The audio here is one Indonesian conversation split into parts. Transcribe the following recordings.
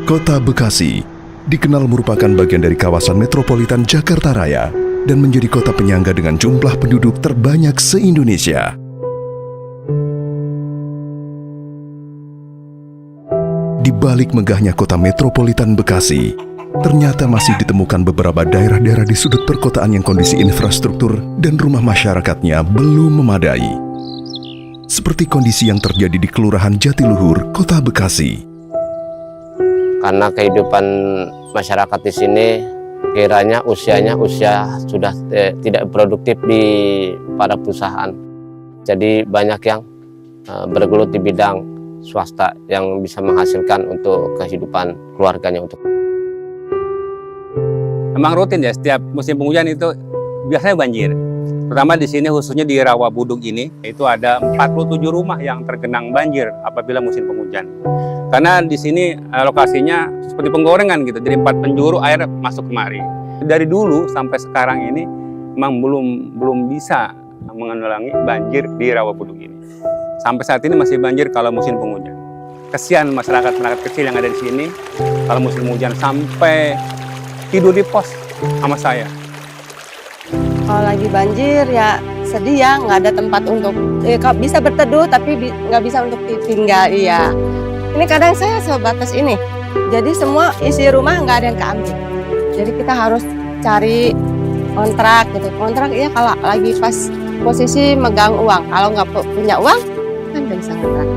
Kota Bekasi dikenal merupakan bagian dari kawasan metropolitan Jakarta Raya dan menjadi kota penyangga dengan jumlah penduduk terbanyak se-Indonesia. Di balik megahnya kota metropolitan Bekasi, ternyata masih ditemukan beberapa daerah-daerah di sudut perkotaan yang kondisi infrastruktur dan rumah masyarakatnya belum memadai. Seperti kondisi yang terjadi di Kelurahan Jatiluhur, Kota Bekasi. Karena kehidupan masyarakat di sini kiranya usia sudah tidak produktif di pada perusahaan. Jadi banyak yang bergelut di bidang swasta yang bisa menghasilkan untuk kehidupan keluarganya. Memang rutin ya, setiap musim penghujan itu biasanya banjir. Terutama di sini khususnya di Rawabuduk ini, itu ada 47 rumah yang tergenang banjir apabila musim penghujan. Karena di sini lokasinya seperti penggorengan gitu, dari 4 penjuru air masuk kemari. Dari dulu sampai sekarang ini memang belum bisa menanggulangi banjir di Rawabuduk ini. Sampai saat ini masih banjir kalau musim penghujan. Kesian masyarakat kecil yang ada di sini, kalau musim hujan sampai tidur di pos sama saya. Kalau lagi banjir ya sedih ya, nggak ada tempat untuk bisa berteduh tapi nggak bisa untuk tinggal. Iya. Ini kadang saya sebatas ini, jadi semua isi rumah nggak ada yang keambil. Jadi kita harus cari kontrak gitu. Kontrak ya kalau lagi pas posisi megang uang. Kalau nggak punya uang kan nggak bisa kontrak.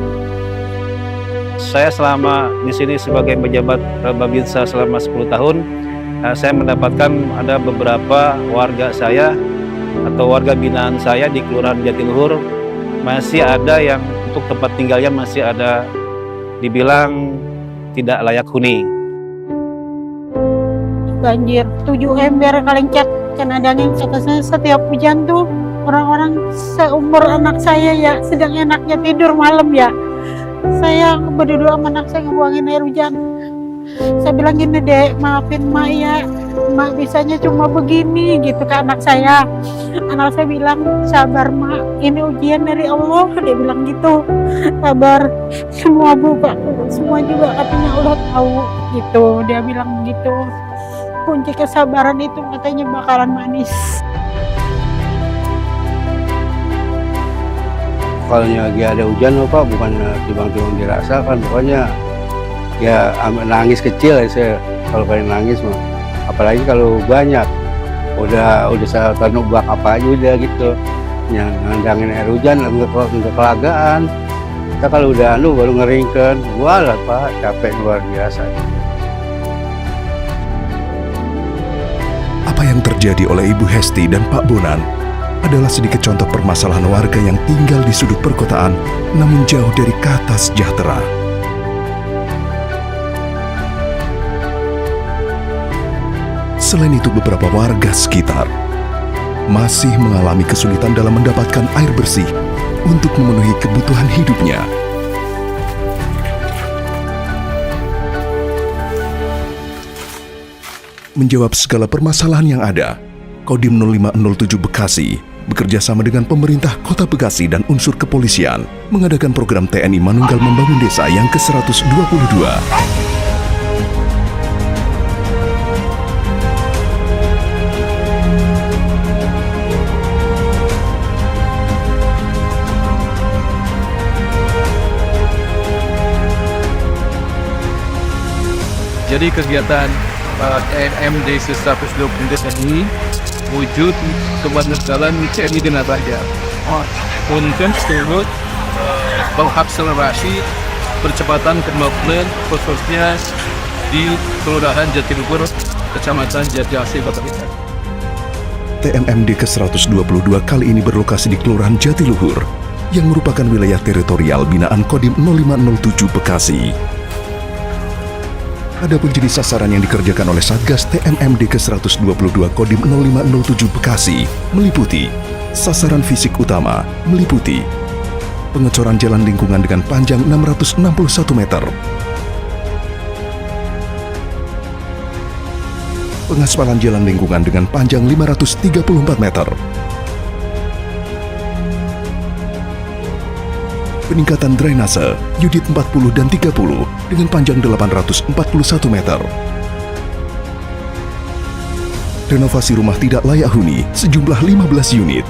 Saya selama di sini sebagai pejabat Babinsa selama 10 tahun, saya mendapatkan ada beberapa warga saya atau warga binaan saya di Kelurahan Jatiluhur masih ada yang untuk tempat tinggalnya masih ada dibilang tidak layak huni. Banjir 7 ember Kalincak kena dangin setiap hujan tuh orang-orang seumur anak saya ya sedang enaknya tidur malam ya. Saya berdua sama anak saya ngebuangin air hujan. Saya bilang gini, Dek, maafin Mak ya, Mak bisanya cuma begini gitu ke anak saya. Anak saya bilang, sabar Mak, ini ujian dari Allah. Dia bilang gitu, sabar. Semua buka, semua juga katanya Allah tahu gitu. Dia bilang gitu, kunci kesabaran itu katanya bakalan manis. Kalau lagi ada hujan Pak, bukan timbang-timbang dirasakan, pokoknya ya nangis kecil ya saya kalau pengen nangis mah. Apalagi kalau banyak, udah saya tanuk bak apa aja udah gitu, yang nandangin air hujan nggak kelagaan. Kita kalau udah baru ngeringkan, walah Pak capek luar biasa. Apa yang terjadi oleh Ibu Hesti dan Pak Bonan adalah sedikit contoh permasalahan warga yang tinggal di sudut perkotaan namun jauh dari kata sejahtera. Selain itu, beberapa warga sekitar masih mengalami kesulitan dalam mendapatkan air bersih untuk memenuhi kebutuhan hidupnya. Menjawab segala permasalahan yang ada, Kodim 0507 Bekasi bekerja sama dengan pemerintah Kota Bekasi dan unsur kepolisian mengadakan program TNI Manunggal Membangun Desa yang ke-122. Jadi kegiatan TNMD ke-122 ini wujud keberhasilan TNI dengan rakyat untuk turut mengakselerasi percepatan pembangunan khususnya di Kelurahan Jatiluhur, Kecamatan Jatiasih, Kota Bekasi. TMMD ke-122 kali ini berlokasi di Kelurahan Jatiluhur yang merupakan wilayah teritorial binaan Kodim 0507 Bekasi. Adapun jenis sasaran yang dikerjakan oleh Satgas TMMD ke-122 Kodim 0507 Bekasi meliputi sasaran fisik utama, meliputi pengecoran jalan lingkungan dengan panjang 661 meter, pengaspalan jalan lingkungan dengan panjang 534 meter, peningkatan drainase Yudit 40 dan 30 dengan panjang 841 meter. Renovasi rumah tidak layak huni sejumlah 15 unit.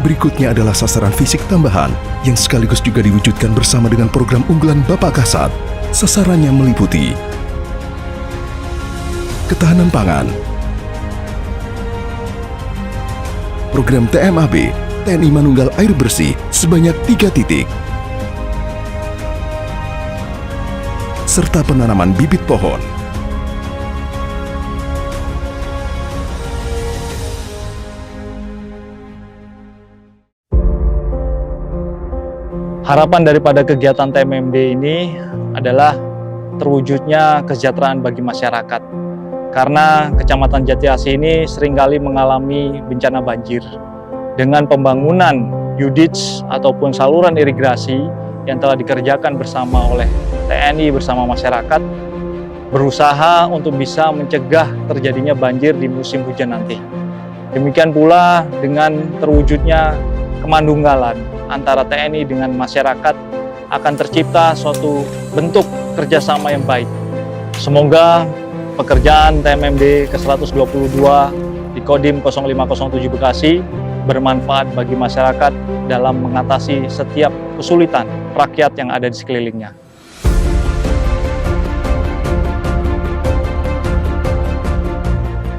Berikutnya adalah sasaran fisik tambahan yang sekaligus juga diwujudkan bersama dengan program unggulan Bapak Kasat. Sasarannya meliputi ketahanan pangan, program TMAB, TNI Manunggal Air Bersih sebanyak 3 titik, serta penanaman bibit pohon. Harapan daripada kegiatan TMMD ini adalah terwujudnya kesejahteraan bagi masyarakat. Karena Kecamatan Jati Asih ini seringkali mengalami bencana banjir. Dengan pembangunan UDITS ataupun saluran irigasi yang telah dikerjakan bersama oleh TNI bersama masyarakat, berusaha untuk bisa mencegah terjadinya banjir di musim hujan nanti. Demikian pula dengan terwujudnya kemandunggalan antara TNI dengan masyarakat akan tercipta suatu bentuk kerjasama yang baik. Semoga pekerjaan TMMD ke-122 di Kodim 0507 Bekasi bermanfaat bagi masyarakat dalam mengatasi setiap kesulitan rakyat yang ada di sekelilingnya.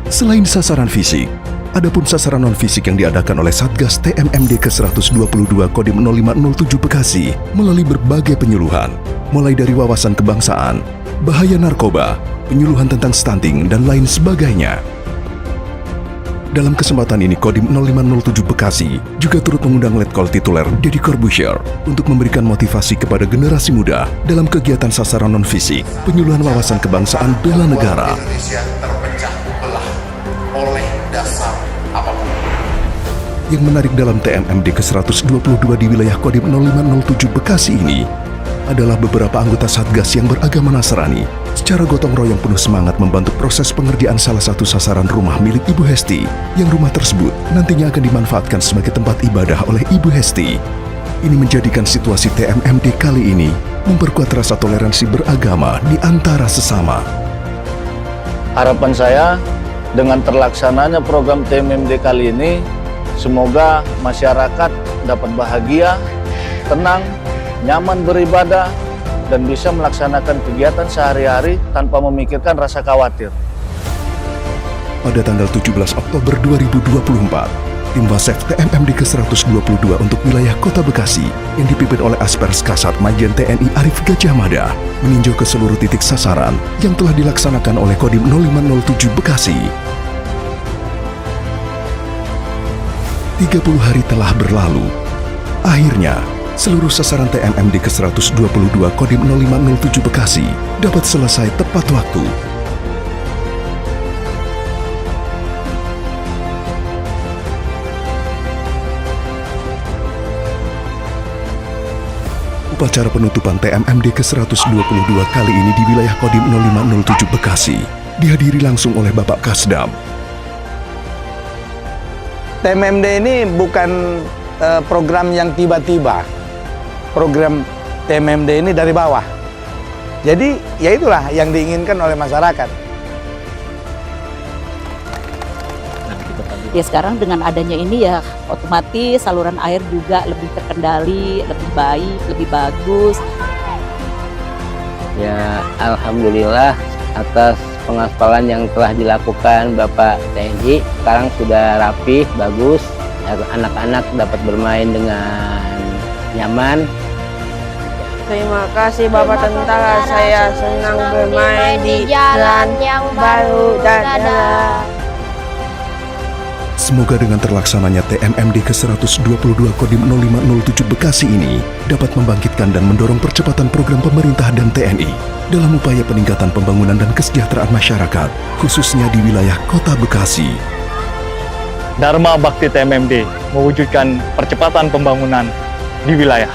Selain sasaran fisik, adapun sasaran non-fisik yang diadakan oleh Satgas TMMD ke-122 Kodim 0507 Bekasi melalui berbagai penyuluhan, mulai dari wawasan kebangsaan, bahaya narkoba, penyuluhan tentang stunting, dan lain sebagainya. Dalam kesempatan ini, Kodim 0507 Bekasi juga turut mengundang Letkol tituler Deddy Corbuzier untuk memberikan motivasi kepada generasi muda dalam kegiatan sasaran non-fisik, penyuluhan wawasan kebangsaan bela negara. Indonesia terpecah belah oleh dasar apapun. Yang menarik dalam TMMD ke-122 di wilayah Kodim 0507 Bekasi ini adalah beberapa anggota Satgas yang beragama Nasrani secara gotong royong penuh semangat membantu proses pengerjaan salah satu sasaran rumah milik Ibu Hesti, yang rumah tersebut nantinya akan dimanfaatkan sebagai tempat ibadah oleh Ibu Hesti. Ini menjadikan situasi TMMD kali ini memperkuat rasa toleransi beragama di antara sesama. Harapan saya dengan terlaksananya program TMMD kali ini, semoga masyarakat dapat bahagia, tenang, nyaman beribadah, dan bisa melaksanakan kegiatan sehari-hari tanpa memikirkan rasa khawatir. Pada tanggal 17 Oktober 2024, tim Wasef TMMD ke-122 untuk wilayah Kota Bekasi yang dipimpin oleh Aspers Kasat Majen TNI Arif Gajah Mada meninjau ke seluruh titik sasaran yang telah dilaksanakan oleh Kodim 0507 Bekasi. 30 hari telah berlalu. Akhirnya, seluruh sasaran TMMD ke-122 Kodim 0507 Bekasi dapat selesai tepat waktu. Upacara penutupan TMMD ke-122 kali ini di wilayah Kodim 0507 Bekasi dihadiri langsung oleh Bapak Kasdam. TMMD ini bukan program yang tiba-tiba. Program TMMD ini dari bawah. Jadi ya itulah yang diinginkan oleh masyarakat. Ya sekarang dengan adanya ini ya otomatis saluran air juga lebih terkendali, lebih baik, lebih bagus. Ya alhamdulillah atas pengaspalan yang telah dilakukan Bapak TNI, sekarang sudah rapih, bagus. Anak-anak dapat bermain dengan nyaman. Terima kasih Bapak Tentara, saya senang bermain di jalan yang baru dan indah. Semoga dengan terlaksananya TMMD ke-122 Kodim 0507 Bekasi ini dapat membangkitkan dan mendorong percepatan program pemerintah dan TNI dalam upaya peningkatan pembangunan dan kesejahteraan masyarakat, khususnya di wilayah Kota Bekasi. Dharma Bakti TMMD mewujudkan percepatan pembangunan di wilayah.